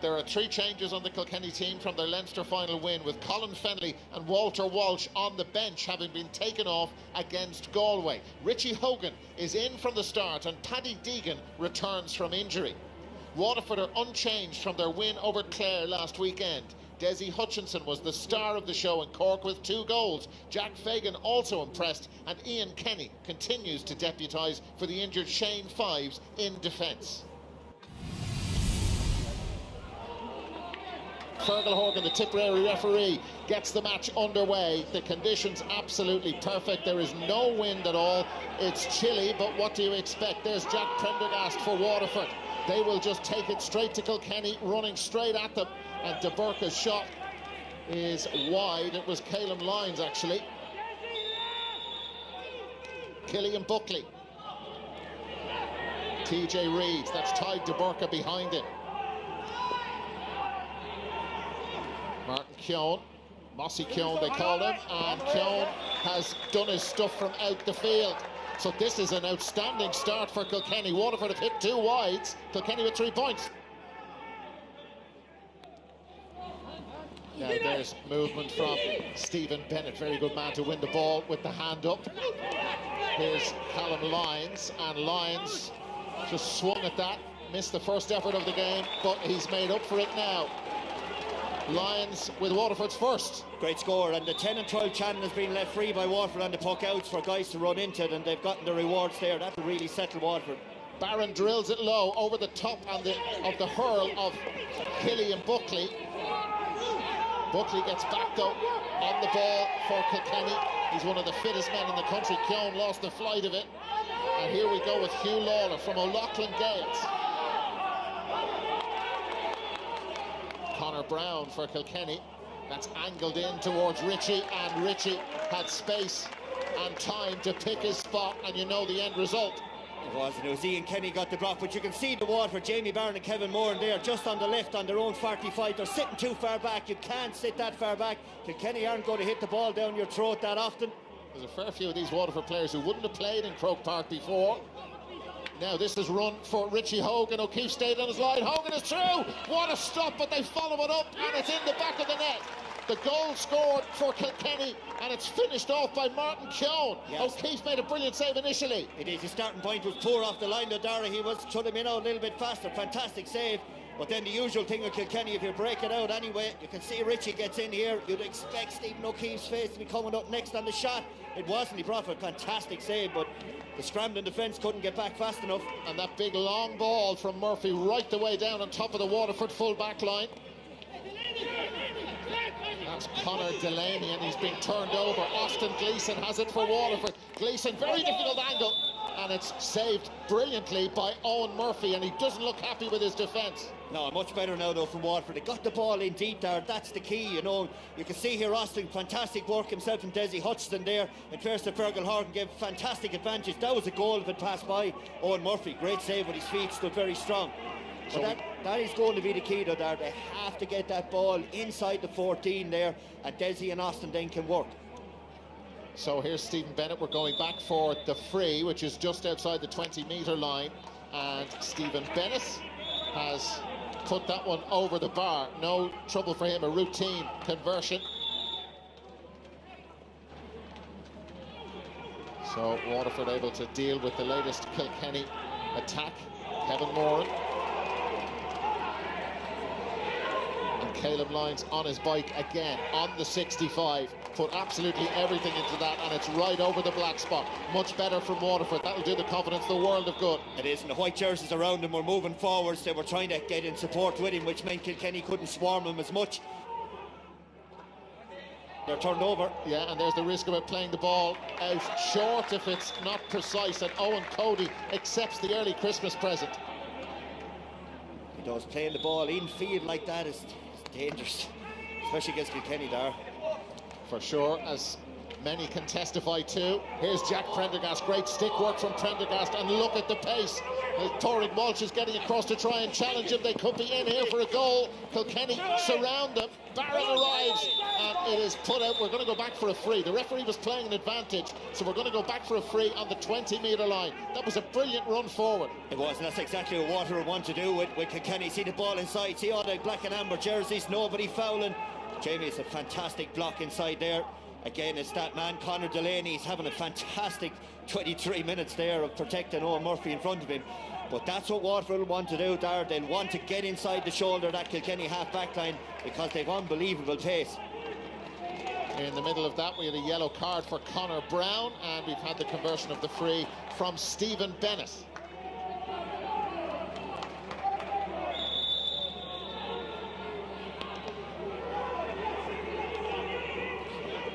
There are 3 changes on the Kilkenny team from their Leinster final win, with Colin Fennelly and Walter Walsh on the bench having been taken off against Galway. Richie Hogan is in from the start and Paddy Deegan returns from injury. Waterford are unchanged from their win over Clare last weekend. Desi Hutchinson was the star of the show in Cork with 2 goals. Jack Fagan also impressed, and Ian Kenny continues to deputise for the injured Shane Fives in defence. Fergal Horgan, the Tipperary referee, gets the match underway. The conditions absolutely perfect. There is no wind at all. It's chilly, but what do you expect? There's Jack Prendergast for Waterford. They will just take it straight to Kilkenny, running straight at them. And De Burke's shot is wide. It was Calum Lyons, actually. Killian Buckley. TJ Reid, that's tied De Burke behind him. Martin Keown, Mossy Keown they call him, and Keown has done his stuff from out the field. So this is an outstanding start for Kilkenny. Waterford have hit 2 wides, Kilkenny with 3 points. Now there's movement from Stephen Bennett, very good man to win the ball with the hand up. Here's Callum Lyons, and Lyons just swung at that, missed the first effort of the game, but he's made up for it now. Lyons with Waterford's first. Great score, and the 10 and 12 channel has been left free by Waterford on the puck outs for guys to run into it, and they've gotten the rewards there. That will really settle Waterford. Barron drills it low over the top of the hurl of Killian Buckley. Buckley gets back though on the ball for Kilkenny. He's one of the fittest men in the country. Keown lost the flight of it. And here we go with Hugh Lawler from O'Loughlin Gales. Conor Brown for Kilkenny. That's angled in towards Richie, and Richie had space and time to pick his spot, and you know the end result. It was Ian Kenny got the block, but you can see the Waterford, Jamie Barron and Kevin Moore, and they're just on the left on their own 45. They're sitting too far back. You can't sit that far back. Kilkenny aren't going to hit the ball down your throat that often. There's a fair few of these Waterford players who wouldn't have played in Croke Park before. Now this is run for Richie Hogan. O'Keefe stayed on his line. Hogan is through. What a stop, but they follow it up, and it's in the back of the net. The goal scored for Kilkenny, and it's finished off by Martin Keown. Yes. O'Keefe made a brilliant save initially. It is. His starting point was poor off the line. Dara, he should have been out a little bit faster. Fantastic save. But then the usual thing with Kilkenny, if you break it out anyway, you can see Richie gets in here. You'd expect Stephen O'Keefe's face to be coming up next on the shot. It wasn't. He brought for a fantastic save, but the scrambling defence couldn't get back fast enough. And that big long ball from Murphy right the way down on top of the Waterford full back line. That's Conor Delaney, and he's being turned over. Austin Gleeson has it for Waterford. Gleeson, very difficult angle, and it's saved brilliantly by Owen Murphy, and he doesn't look happy with his defence. No, much better now though from Waterford. They got the ball in deep there. That's the key, you know. You can see here Austin, fantastic work himself, and Desi Hutchinson there. And first to Fergal Horgan gave fantastic advantage. That was a goal if it passed by Owen Murphy. Great save with his feet, stood very strong. But that is going to be the key though there. They have to get that ball inside the 14 there, and Desi and Austin then can work. So here's Stephen Bennett. We're going back for the free, which is just outside the 20-metre line, and Stephen Bennett has put that one over the bar. No trouble for him, a routine conversion. So Waterford able to deal with the latest Kilkenny attack. Kevin Moran. And Caleb Lyons on his bike again on the 65. Put absolutely everything into that, and it's right over the black spot. Much better from Waterford. That'll do the confidence the world of good. It is, and the white jerseys around him were moving forwards. They were trying to get in support with him, which meant Kilkenny couldn't swarm him as much. They're turned over. Yeah, and there's the risk of it playing the ball out short if it's not precise, and Owen Cody accepts the early Christmas present. He does. Playing the ball in field like that is dangerous, especially against Kilkenny there. For sure, as many can testify too. Here's Jack Prendergast, great stick work from Prendergast, and look at the pace. Torrig Walsh is getting across to try and challenge him. They could be in here for a goal. Kilkenny surround them. Barron arrives, and it is put out. We're going to go back for a free. The referee was playing an advantage, so we're going to go back for a free on the 20-metre line. That was a brilliant run forward. It was, and that's exactly what Waterford want to do with Kilkenny. See the ball inside, see all the black and amber jerseys, nobody fouling. Jamie, it's a fantastic block inside there. Again, it's that man, Conor Delaney. He's having a fantastic 23 minutes there of protecting Owen Murphy in front of him. But that's what Waterford want to do, Dar. They'll want to get inside the shoulder of that Kilkenny half-back line because they've unbelievable pace. In the middle of that, we had a yellow card for Conor Brown, and we've had the conversion of the free from Stephen Bennett.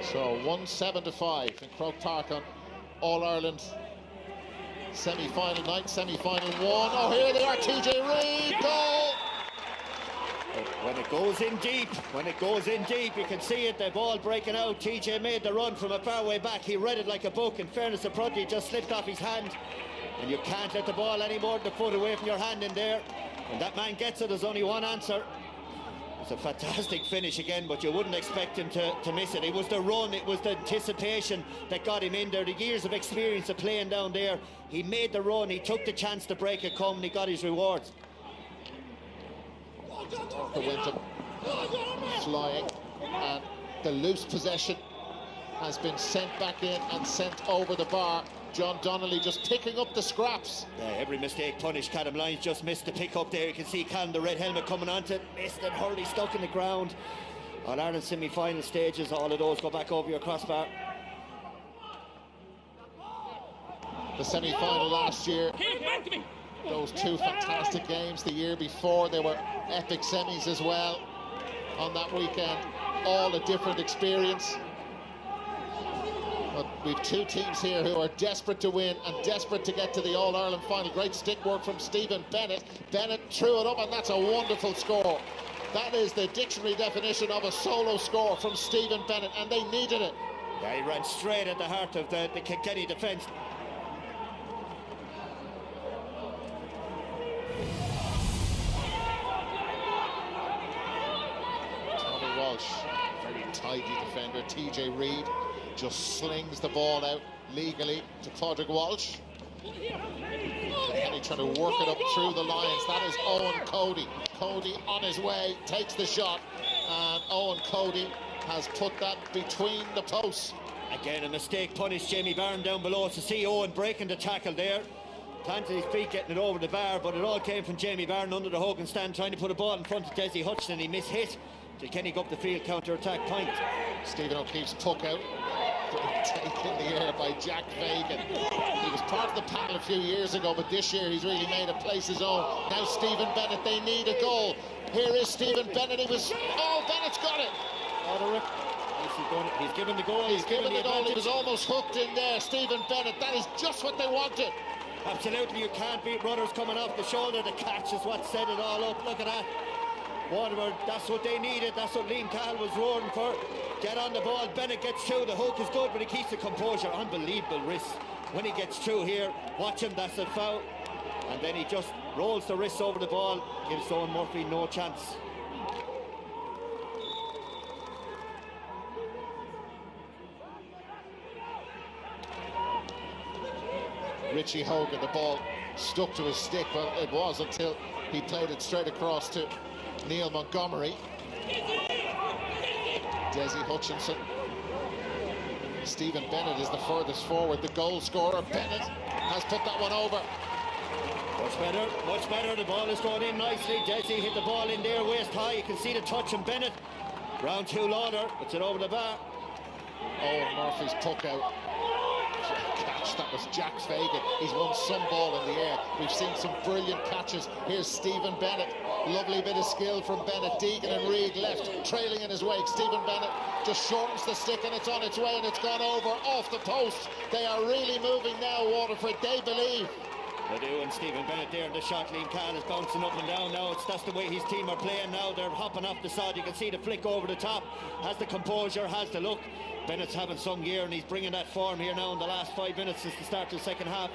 So 1-7-5 in Croke Park on All-Ireland semi-final night, semi-final one. Oh, here they are, TJ Reid, goal! When it goes in deep, you can see it, the ball breaking out. TJ made the run from a far way back. He read it like a book. In fairness to Prudley, just slipped off his hand. And you can't let the ball any more than a foot away from your hand in there. When that man gets it, there's only one answer. It's a fantastic finish again, but you wouldn't expect him to miss it. It was the run, it was the anticipation that got him in there, the years of experience of playing down there. He made the run, he took the chance to break it come, and he got his rewards. The Wyndham flying, and the loose possession has been sent back in and sent over the bar. John Donnelly just picking up the scraps. Yeah, every mistake punished. Callum Lyons just missed the pick up there. You can see Callum, the red helmet, coming onto it, missed it. Hurley stuck in the ground. On Ireland semi-final stages, all of those go back over your crossbar. The semi-final last year, those two fantastic games. The year before, they were epic semis as well on that weekend. All a different experience. But we've two teams here who are desperate to win and desperate to get to the All-Ireland final. Great stick work from Stephen Bennett. Bennett threw it up, and that's a wonderful score. That is the dictionary definition of a solo score from Stephen Bennett, and they needed it. Yeah, he ran straight at the heart of the Kilkenny defence. Tommy Walsh, very tidy defender. TJ Reid just slings the ball out legally to Padraig Walsh. Kilkenny trying to work it up through the lines. That is Owen Cody. Cody on his way, takes the shot, and Owen Cody has put that between the posts. Again, a mistake punished. Jamie Barron down below to see Owen breaking the tackle there. Planted his feet, getting it over the bar, but it all came from Jamie Barron under the Hogan stand, trying to put a ball in front of Desi Hutchinson. He mishit. Kilkenny go up the field, counter-attack point. Stephen O'Keefe's puck out, taken in the air by Jack Fagan. He was part of the panel a few years ago, but this year he's really made a place his own. Now Stephen Bennett, they need a goal. Here is Stephen Bennett. Oh, Bennett's got it. He's given the goal. He's given the goal. He was almost hooked in there. Stephen Bennett, that is just what they wanted. Absolutely, you can't beat runners coming off the shoulder. The catch is what set it all up. Look at that. Waterford, that's what they needed. That's what Liam Cahill was roaring for. Get on the ball. Bennett gets through. The hook is good, but he keeps the composure. Unbelievable wrist. When he gets through here, watch him. That's a foul. And then he just rolls the wrist over the ball. Gives Owen Murphy no chance. Richie Hogan, the ball stuck to his stick. Well, it was until he played it straight across to Neil Montgomery. Desi Hutchinson. Stephen Bennett is the furthest forward, the goal scorer. Bennett has put that one over. Much better. The ball is going in nicely. Desi hit the ball in there, waist high. You can see the touch from Bennett. Round two Lauder, puts it over the bar. Owen Murphy's puck out. Catch, that was Jack Fagan. He's won some ball in the air. We've seen some brilliant catches. Here's Stephen Bennett. Lovely bit of skill from Bennett. Deegan and Reid left, trailing in his wake. Stephen Bennett just shortens the stick, and it's on its way, and it's gone over off the post. They are really moving now, Waterford. They believe. They do, and Stephen Bennett there in the shot. Liam Cahill is bouncing up and down now. That's the way his team are playing now. They're hopping off the side. You can see the flick over the top. Has the composure, has the look. Bennett's having some gear, and he's bringing that form here now in the last 5 minutes since the start of the second half.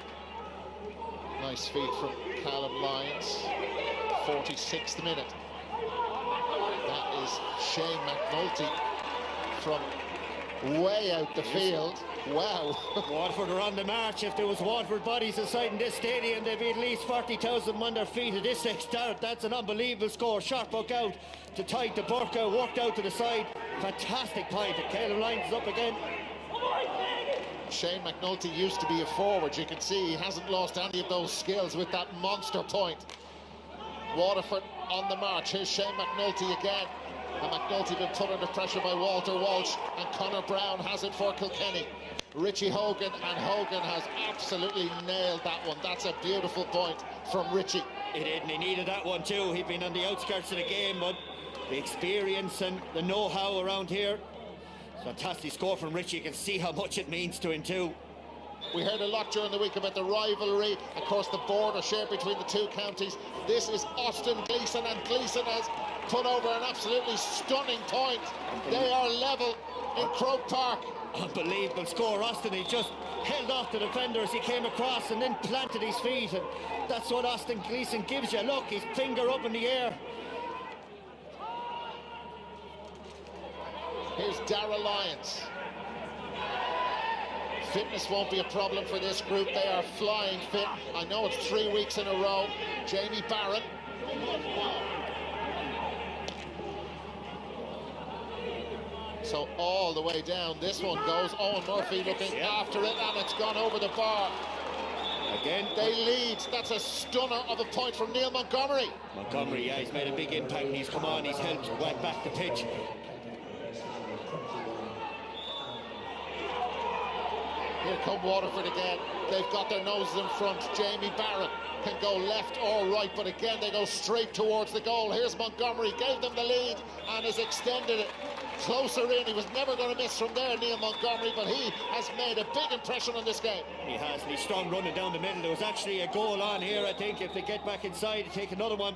Nice feed from Callum Lyons. 46th minute. That is Shane McNulty from way out the field. Wow. Waterford are on the march. If there was Waterford bodies inside in this stadium, there'd be at least 40,000 on their feet at this stage. That's an unbelievable score. Sharp hook out to tight to Burka, worked out to the side. Fantastic point. Caleb Lyons is up again. Shane McNulty used to be a forward. You can see he hasn't lost any of those skills with that monster point. Waterford on the march. Here's Shane McNulty again. And McNulty been put under pressure by Walter Walsh, and Conor Brown has it for Kilkenny. Richie Hogan, and Hogan has absolutely nailed that one. That's a beautiful point from Richie. He did, and he needed that one too. He'd been on the outskirts of the game, but the experience and the know-how around here. Fantastic score from Richie. You can see how much it means to him too. We heard a lot during the week about the rivalry. Of course, the border shared between the two counties. This is Austin Gleeson, and Gleeson has put over an absolutely stunning point. They are level in Croke Park. Unbelievable score. Austin, he just held off the defender as he came across and then planted his feet, and that's what Austin Gleeson gives you. Look, his finger up in the air. Here's Darragh Lyons. Fitness won't be a problem for this group. They are flying fit. I know it's 3 weeks in a row. Jamie Barron. So all the way down, this one goes. Owen Murphy looking after it, and it's gone over the bar. Again, they lead. That's a stunner of a point from Neil Montgomery. Montgomery, yeah, he's made a big impact, and he's come on, he's helped right back the pitch. Here come Waterford again. They've got their noses in front. Jamie Barron can go left or right, but again they go straight towards the goal. Here's Montgomery, gave them the lead and has extended it closer in. He was never going to miss from there, Neil Montgomery, but he has made a big impression on this game. He has, and he's strong running down the middle. There was actually a goal on here, I think, if they get back inside to take another one.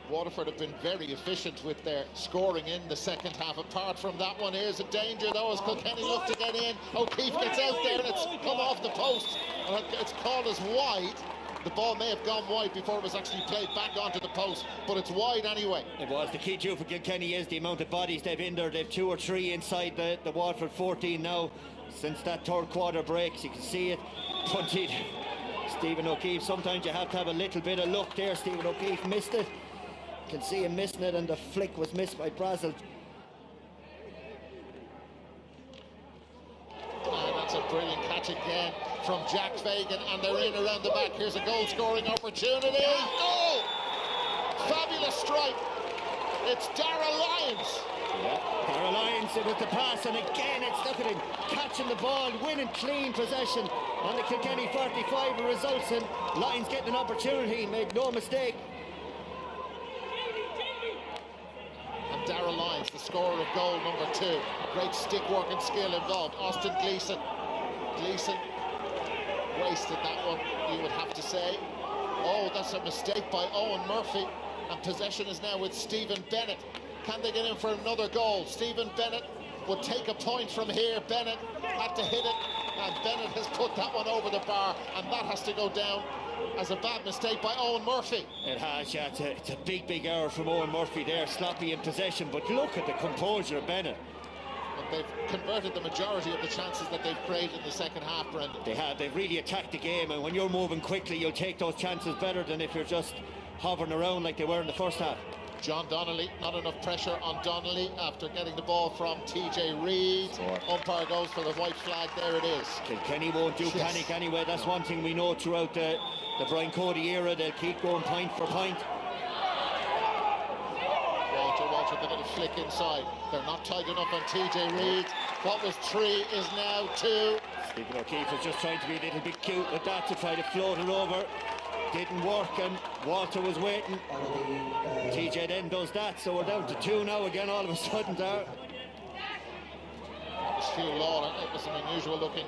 Waterford have been very efficient with their scoring in the second half. Apart from that one, here's a danger though as Kilkenny look to get in. O'Keefe gets out there and it's come off the post, and it's called as wide. The ball may have gone wide before it was actually played back onto the post, but it's wide anyway. It was. The key too for Kilkenny is the amount of bodies they've in there. They've 2 or 3 inside the Waterford 14 now since that third quarter breaks. You can see it punted. Stephen O'Keefe, sometimes you have to have a little bit of luck there. Stephen O'Keefe missed it. You can see him missing it, and the flick was missed by Brazil. And that's a brilliant catch again from Jack Fagan, and they're in around the back. Here's a goal-scoring opportunity. Goal! Fabulous strike. It's Darragh Lyons. Yeah, Darragh Lyons with the pass, and again it's, look at him catching the ball, winning clean possession on the Kilkenny 45. It results in Lyons getting an opportunity, made no mistake. Darragh Lyons, the scorer of goal number 2. Great stick work and skill involved. Austin Gleeson. Gleeson wasted that one, you would have to say. Oh, that's a mistake by Owen Murphy. And possession is now with Stephen Bennett. Can they get in for another goal? Stephen Bennett would take a point from here. Bennett had to hit it, and Bennett has put that one over the bar, and that has to go down as a bad mistake by Owen Murphy. It has, yeah. It's a big error from Owen Murphy there, sloppy in possession, but look at the composure of Bennett. And they've converted the majority of the chances that they've created in the second half, Brendan. They have. They've really attacked the game, and when you're moving quickly, you'll take those chances better than if you're just hovering around like they were in the first half. John Donnelly, not enough pressure on Donnelly after getting the ball from TJ Reid. Umpire goes for the white flag. There it is. Kilkenny won't do panic anyway. That's one thing we know throughout the Brian Cody era. They'll keep going point for point. Walter with a little flick inside. They're not tight enough on TJ Reid. What was 3 is now 2. Stephen O'Keefe was just trying to be a little bit cute with that to try to float it over. Didn't work, and Walter was waiting. TJ then does that, so we're down to 2 now again all of a sudden there. Hugh Lawler, it was an unusual looking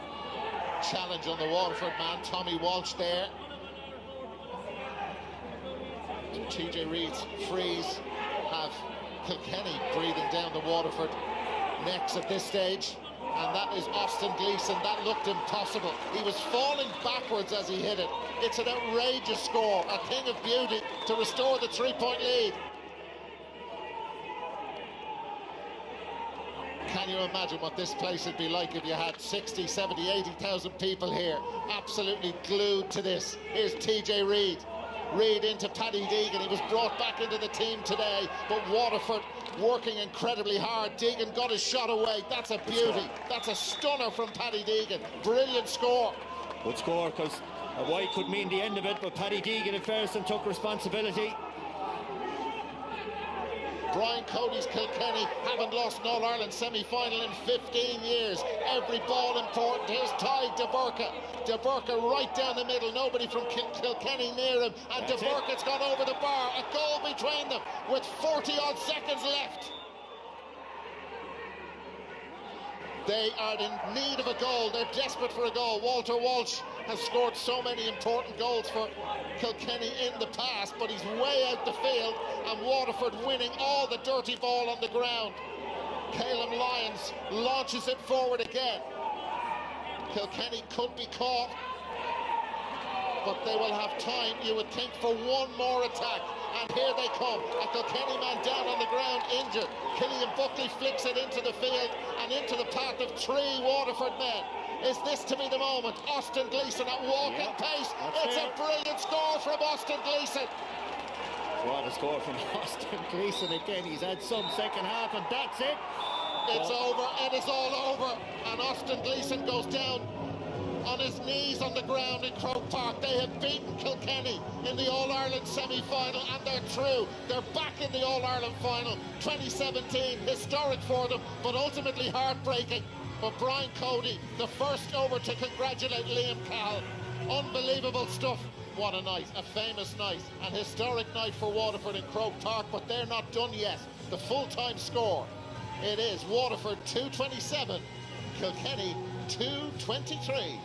challenge on the Waterford man. Tommy Walsh there. TJ Reid's freeze have Kilkenny breathing down the Waterford necks at this stage. And that is Austin Gleeson. That looked impossible. He was falling backwards as he hit it. It's an outrageous score, a thing of beauty to restore the 3-point lead. Can you imagine what this place would be like if you had 60, 70, 80,000 people here absolutely glued to this? Here's TJ Reid. Reid into Paddy Deegan. He was brought back into the team today, but Waterford working incredibly hard. Deegan got his shot away. That's a beauty. That's a stunner from Paddy Deegan. Brilliant score. Good score, because a white could mean the end of it, but Paddy Deegan in Ferguson took responsibility. Brian Cody's Kilkenny haven't lost an All-Ireland semi-final in 15 years. Every ball important. Here's Ty DeBurka. DeBurka right down the middle. Nobody from Kilkenny near him. And DeBurka's gone over the bar. A goal between them with 40-odd seconds left. They are in need of a goal. They're desperate for a goal. Walter Walsh has scored so many important goals for Kilkenny in the past, but he's way out the field, and Waterford winning all the dirty ball on the ground. Caleb Lyons launches it forward again. Kilkenny could be caught, but they will have time, you would think, for one more attack. And here they come. A Kilkenny man down on the ground, injured. Killian Buckley flicks it into the field and into the path of 3 Waterford men. Is this to be the moment? Austin Gleeson at walking pace. It's a brilliant score from Austin Gleeson. What a score from Austin Gleeson again. He's had some second half, and that's it. It's over. It is all over. And Austin Gleeson goes down on his knees on the ground in Croke Park. They have beaten Kilkenny in the All-Ireland semi-final, and they're through. They're back in the All-Ireland final 2017. Historic for them, but ultimately heartbreaking. But Brian Cody, the first over to congratulate Liam Cahill. Unbelievable stuff. What a night, a famous night, an historic night for Waterford in Croke Park, but they're not done yet. The full-time score, it is Waterford 227, Kilkenny 223.